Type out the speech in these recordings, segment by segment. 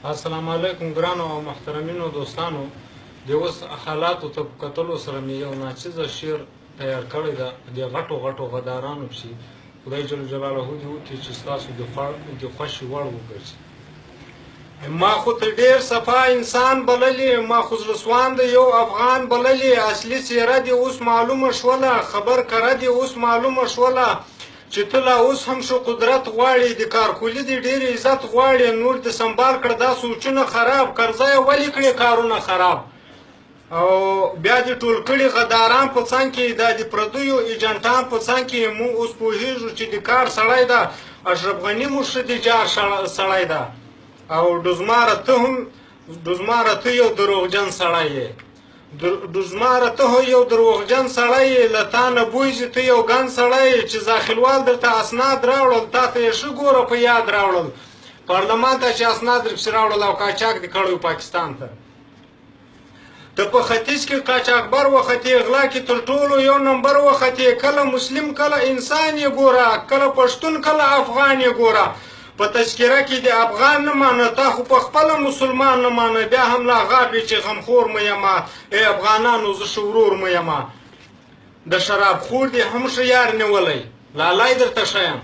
السلام علیکم ګرانو او محترمینو دوستانو. د اوس حالاتو ته کتلو سره مې یو ناچیزه شعر تیار کړی ده. د غټو غټو غدارانو پسې خدای جل جلاله دې وکړي چې ستاسو د خوښې وړ وګرځي. ما خو ته ډېر صفا انسان بللې، ما خو زړه سوان د یو افغان بللې. اصلي څېره دې اوس معلومه شوله، خبر کره دې اوس معلومه شوله چې ته لا اوس هم شو قدرت غواړي. د کارکولي دې ډېر عزت غواړي، نور دې سنبال کړه دا سوچونه خراب. کرزی ولې کړې کارونه خراب او بیا دې ټول کړي غداران په څنګ کې، دا د پردیو ایجنټان په څنګ کې. موږ اوس پوهېږو چې د کار سړی ده، اشرف غني مو ښه د جار سړی ده، او ډزماره ته یو دروغجن سړی یې. ډزماره ته یو دروغجن سړی یې، له تا نه بوځي ته یو ګن سړی یې. چې داخلوال درته اسناد راوړل، تا ته یې ښه ګوره په یاد راوړل. پارلمان ته چې اسناد درپسې راوړل او قاچاق دې کړی پاکستان ته. ته په ختیځ کې قاچاقبر وختې، غلا کې تر ټولو یو نمبر وختې. کله مسلم کله انسان یې ګوره، کله پښتون کله افغان یې ګوره. په تذکره کې د افغان نه مانه، تا خو په خپله مسلمان نه مانه. بیا هم لا غاپې چې غمخور مه یمه، ای افغانانو زه ښه ورور مه یمه. د شراب خور دې هم ښه یار نیولی، لالای درته ښه یم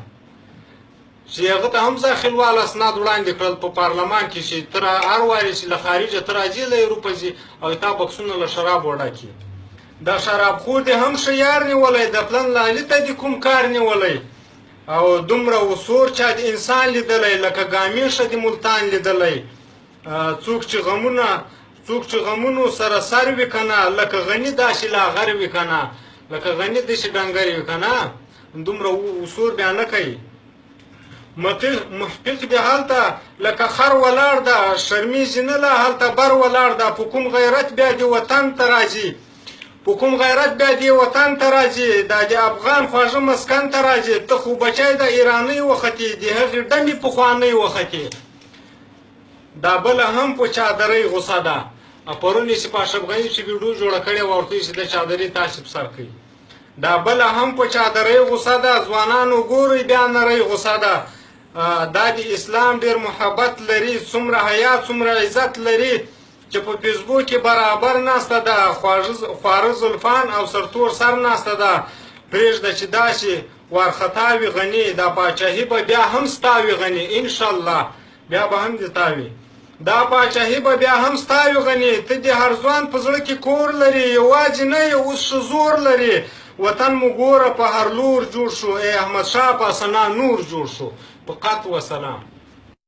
چې هغه ته هم داخلوال اسناد وړاندې کړل په پارلمان کې چې ته هر وارې چې له خارجه ته راځې له اروپا ځې او تا بکسونه له شراب وډکي. د شراب خور دې هم ښه یار نیولی، د پلن لالي ته دې کوم کار نیولی. او دومره وسور چا د انسان لیدلی، لکه ګامیشه د ملتان لیدلی. څوک چې غمونو سره سر وي که نه، لکه غني داسې لاغر وي که نه، لکه غني داسې ډنګر وي که نه، دومره وسور بیا نه کوي. محقق دې هلته لکه خر ولاړ ده، شرمیزې نه له هلته بر ولاړ ده. په کوم غیرت بیا دې وطن ته راځي، په کوم غیرت بیا دې وطن ته راځي، دا د افغان خواږه مسکن ته راځي. ته خو بچی د ایرانۍ وختې، د هغې ډمې پخوانۍ وختې. دا بله هم په چادرۍ غوسه ده. پرون یې چې په اشرف غني چې ویډیو جوړه کړې وه، ورته چې د چادرۍ تاسې په سر کوي. دا بله هم په چادرۍ غوسه ده. ځوانانو ګورئ بیا نرۍ غوسه ده. دا د اسلام ډېر محبت لري، څومره حیا څومره عزت لري چې په فیسبوک کې برابر ناسته ده. خواره زلفان او سرتور سر ناسته ده. پرېږده چې داسې وارخطا وي غني، دا پاچاهي به بیا هم ستا وي غني، انشاءالله بیا به هم دې تا وي. دا پاچاهي به بیا هم ستا وي غني. ته د هر ځوان په زړه کې کور لري، یوازې نه یې اوس ښه زور لري. وطن مو ګوره په هر لور جوړ شو، ای احمدشاه په سنا نور جوړ شو. فقط و سلام.